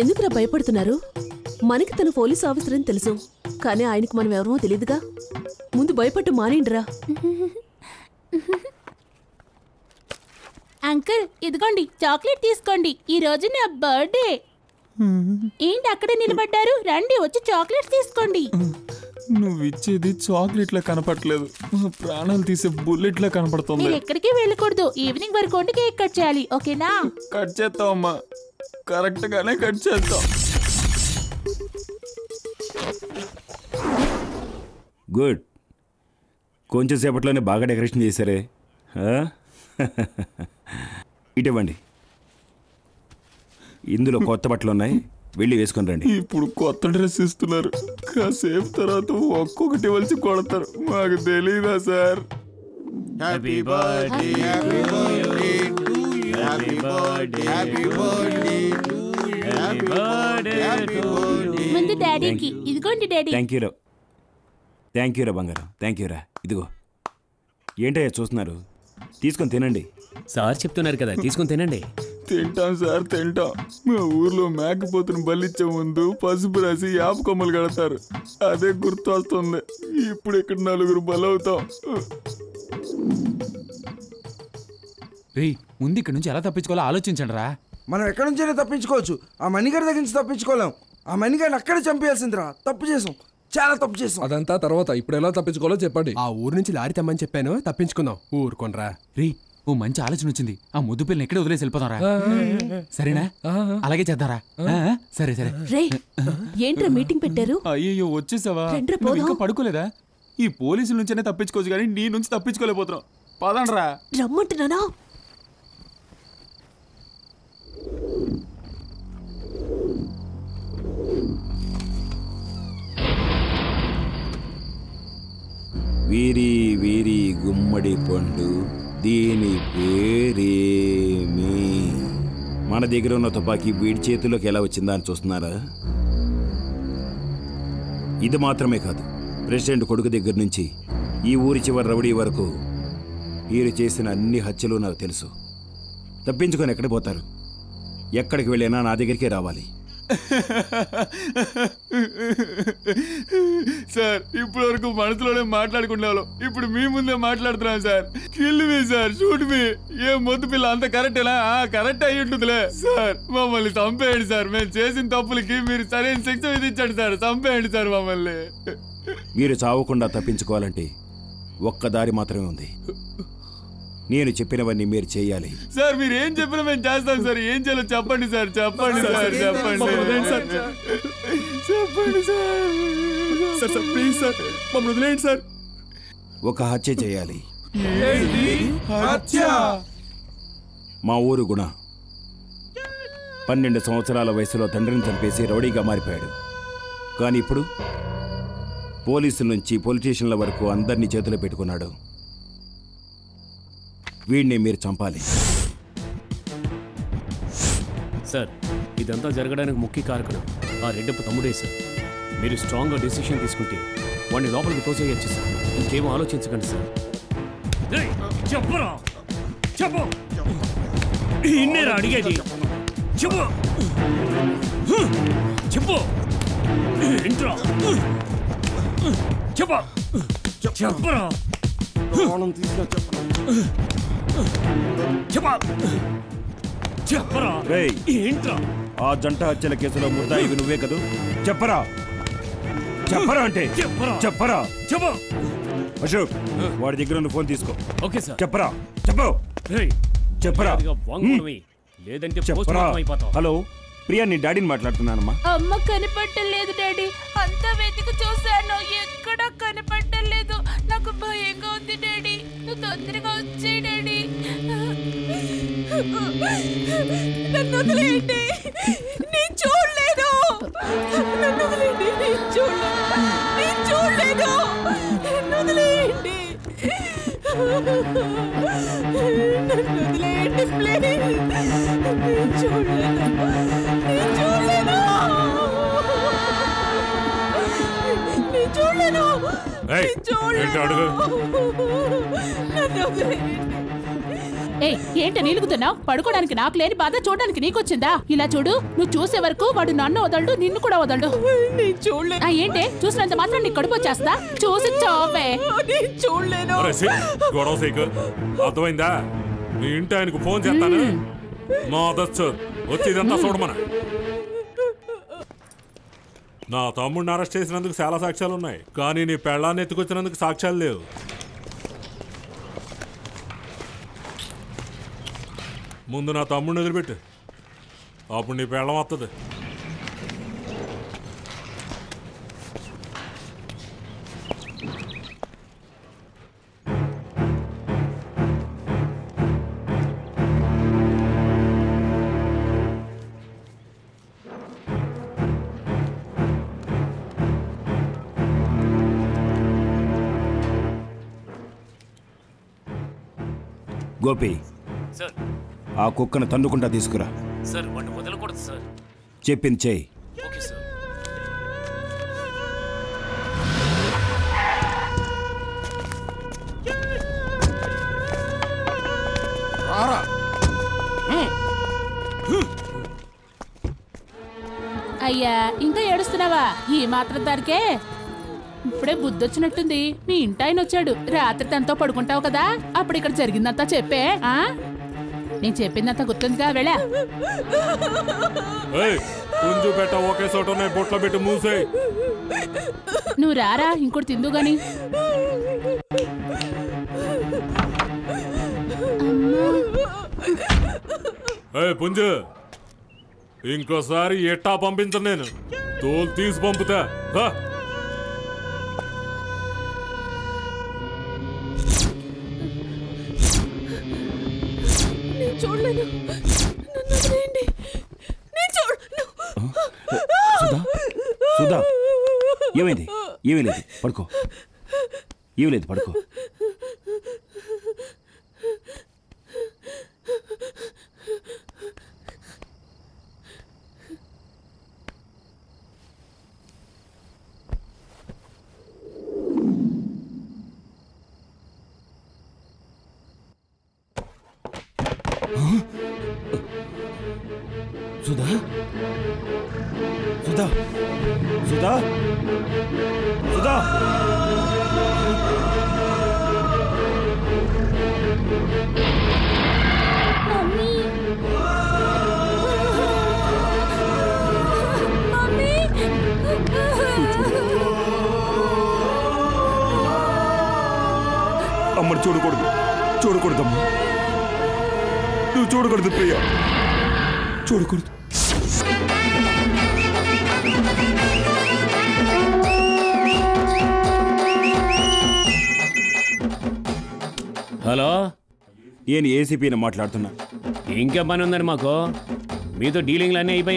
ఎందుకురా భయపడుతున్నారు? మనకి తన పోలీస్ ఆఫీసర్ అని తెలుసు, కానీ ఆయనకు మనం ఎవరో తెలియదుగా. ముందు భయపట్టు మానేండిరా. అంకుల్ ఇదిగోండి చాక్లెట్ తీసుకోండి, ఈ రోజు నా బర్త్డే. ఏంటి అక్కడే నిలబడ్డారు? రండి వచ్చి చాక్లెట్స్ తీసుకోండి. నువ్వు ఇచ్చేది చాక్లెట్లా కనపడలేదు, ప్రాణాలు తీసే బుల్లెట్లా కనపడుతుంది. మీరు ఎక్కడికి వెళ్ళకూడదు, ఈవినింగ్ వరకు ఉండి కేక్ కట్ చేయాలి, ఓకేనా? కట్ చేస్తాం అమ్మా, కరెక్ట్ గానే కట్ చేస్తాం. గుడ్, కొంచెం సేపట్లోనే బాగా డెకరేషన్ చేశారే. ఇటువంటి ఇందులో కొత్త బట్టలు ఉన్నాయి, వెళ్ళి వేసుకొని రండి. ఇప్పుడు కొత్త డ్రెస్ ఇస్తున్నారు, కాసేపు తర్వాత ఒక్కొక్కటి ఇవ్వాల్సి కొడతారు. మాకు తెలీదా సార్? ముందు డాడీకి ఇదిగోండి డాడీ. థ్యాంక్ యూ రా బంగారం, థ్యాంక్ యూ రా. ఇదిగో ఏంటయ్యా చూస్తున్నారు, తీసుకొని తినండి. సార్ చెప్తున్నారు కదా, తీసుకొని తినండి. తింటాం సార్, తింటాం. మా ఊర్లో మేకపోతుని బలిచ్చే ముందు పసుపు రాసి యాప కొమ్మలు కడతారు, అదే గుర్తు వస్తుంది. ఇప్పుడు ఇక్కడ నలుగురు బలవుతాం. ముందు ఇక్కడ నుంచి ఎలా తప్పించుకోవాలో ఆలోచించండి రా. మనం ఎక్కడి నుంచైనా తప్పించుకోవచ్చు, ఆ మణిగారి దగ్గర నుంచి తప్పించుకోలేం. ఆ మణిగారిని అక్కడే చంపేయాల్సిందిరా. తప్పు చేసాం, చాలా తప్పు చేసాం. అదంతా తర్వాత, ఇప్పుడు ఎలా తప్పించుకోవాలో చెప్పండి. ఆ ఊరు నుంచి లారీ తెమ్మని చెప్పాను, తప్పించుకుందాం. ఊరుకోనరా. ఓ మంచి ఆలోచన వచ్చింది, ఆ ముద్దు పిల్లని ఎక్కడే వదిలేసి వెళ్ళిపోతాం రా. సరేనా? అలాగే చేద్దారా. సరే సరే. ఏంట్రా మీటింగ్ పెట్టారు? అయ్యో వచ్చేసావా? ఇంకా పడుకోలేదా? ఈ పోలీసుల నుంచైనా తప్పించుకోవచ్చు, కానీ నీ నుంచి తప్పించుకోలేకపోతున్నాం. పదండ్రా. రమ్మంటున్నానా? వీరి వీరి గుమ్మడి పండు, దీని పేరేమి? మన దగ్గర ఉన్న తుపాకీ వీడి చేతిలోకి ఎలా వచ్చిందా అని చూస్తున్నారా? ఇది మాత్రమే కాదు, ప్రెసిడెంట్ కొడుకు దగ్గర నుంచి ఈ ఊరి చివరి రౌడీ వరకు వీరు చేసిన అన్ని హత్యలు నాకు తెలుసు. తప్పించుకొని ఎక్కడికి పోతారు? ఎక్కడికి వెళ్ళినా నా దగ్గరికే రావాలి. సార్ ఇప్పటి వరకు మనసులోనే మాట్లాడుకునేవాళ్ళం, ఇప్పుడు మీ ముందే మాట్లాడుతున్నాం sir. Kill me sir, shoot me. ఏ మొద్దు పిల్ల అంత కరెక్టేనా? కరెక్ట్ అయ్యి ఉంటుందిలే సార్. మమ్మల్ని చంపేయండి సార్, మేము చేసిన తప్పులకి మీరు సరైన శిక్ష విధించండి సార్. చంపేయండి సార్ మమ్మల్ని. మీరు చావకుండా తప్పించుకోవాలంటే ఒక్క దారి మాత్రమే ఉంది. నేను చెప్పినవన్నీ మీరు చేయాలి. సార్ మీరు ఏం చెప్పినా మేము చేస్తాం సార్. ఏం చేయాలో చెప్పండి సార్, చెప్పండి సార్, చెప్పండి సార్, చెప్పండి సార్. ప్లీజ్ సార్ మమ్మల్ని వదిలేయండి సార్. ఒక హత్య చేయాలి. హత్య? మా ఊరు గుణ 12 సంవత్సరాల వయసులో తండ్రిని చంపేసి రౌడీగా మారిపోయాడు. కానీ ఇప్పుడు పోలీసుల నుంచి పొలిటీషియన్ల వరకు అందరినీ చేతిలో పెట్టుకున్నాడు. వీడిని మీరు చంపాలి. సార్ ఇదంతా జరగడానికి ముఖ్య కారకుడు ఆ రెడ్డప్ప తమ్ముడే సార్. మీరు స్ట్రాంగ్గా డెసిషన్ తీసుకుంటే వాడిని లోపలికి తోసేయచ్చు సార్. ఇంకేమో ఆలోచించకండి సార్. చెప్పరా, చెప్పు. ఇన్నేరా అడిగేది? చెప్పు, చెప్పు. ఇంట్రా చెప్పు, చెప్పరా. ఆ జంట హత్యల కేసులో ముద్దాయివి నువ్వే కదూ? చెప్పరా, చెప్పరా అంటే చెప్పరా. అశోక్ వాడి దగ్గర ఉన్న ఫోన్ తీసుకో. Okay sir. చెప్పరా, చెప్పు, చెప్పరా, లేదంటే చెప్పరా. హలో ప్రియా, నీ డాడీని మాట్లాడుతున్నానమ్మా. అమ్మ కనిపట్టలేదు డాడీ, అంతా వెతికి చూశాను, ఎక్కడా కనిపట్టలేదు. నాకు భయంగా ఉంది డాడీ, నువ్వు తొందరగా వచ్చేయి డాడీ. నన్ను వదిలేయండి, నేను చూడలేదు. నన్ను వదిలేయండి, నేను చూడలేదు, నేను చూడలేదు. నన్ను వదిలేయండి, నన్ను వదిలేయండి ప్లీజ్. నేను చూడలేదు, నేను చూడలేదు, నేను చూడలేను. ఏయ్, ఏంటి అడుగు? ఏయ్ ఏంటి నిలుగుతున్నావు? పడుకోవడానికి నాకు లేని బాధ చూడడానికి నీకొచ్చిందా? ఇలా చూడు, నువ్వు చూసే వరకు వాడు నన్ను వదలడు, నిన్ను కూడా వదలడు. చూడలేదు. ఏంటి చూసినంత మాత్రం నీకు కడుపు వచ్చేస్తా? చూసి చావే. చూడలేను. అరే, సి, గొడవ సీకు అర్థమైందా? నీ ఇంటి ఆయనకు ఫోన్ చేస్తాను. మా దచ్చు వచ్చి ఇదంతా చూడమన. నా తమ్ముడిని అరెస్ట్ చేసినందుకు చాలా సాక్ష్యాలు ఉన్నాయి, కానీ నీ పెళ్ళాన్ని ఎత్తుకొచ్చినందుకు సాక్ష్యాలు లేవు. ముందు నా తమ్ముడిని వదిలిపెట్టు, అప్పుడు నీ పెళ్ళం వస్తుంది. గోపి, సార్ ఆ కుక్కను తండుకుంటా తీసుకురా. సార్ వాడిని వదలకూడదు సార్. చెప్పింది చెయ్యి. Okay sir. అయ్యా ఇంకా ఏడుస్తున్నావా? ఈ మాత్రం దానికే ఇప్పుడే బుద్ధొచ్చినట్టుంది. మీ ఇంటి ఆయన వచ్చాడు. రాత్రి తనతో పడుకుంటావు కదా, అప్పుడు ఇక్కడ జరిగిందంతా చెప్పే. ఆ నేను చెప్పిందంతా గుర్తుందిగా? వెళ్ళా పుంజు పెట్ట ఒకే చోట బొట్లో పెట్టి మూసేయ్. నువ్వు రారా, ఇంకోటి తిందు గాని. పుంజు, ఇంకోసారి ఎట్టా పంపించను నేను. తోలు తీసి పంపుతా. చూడలేను. నన్ను వదిలేయండి. నేను చూడను. సుధా, సుధా, ఏమైంది? ఏమీ లేదు, పడుకో. ఏమీ లేదు, పడుకో. సుధా, సుధా, సుధా, సుధా. అమ్మని చూడకూడదు, చూడకూడదమ్మా. నువ్వు చూడకూడదు ప్రియా, చూడకూడదు. హలో, నేను ఏసీపీని మాట్లాడుతున్నా. ఇంకేం పని ఉందండి మాకు? మీతో డీలింగ్లు అన్నీ అయిపోయి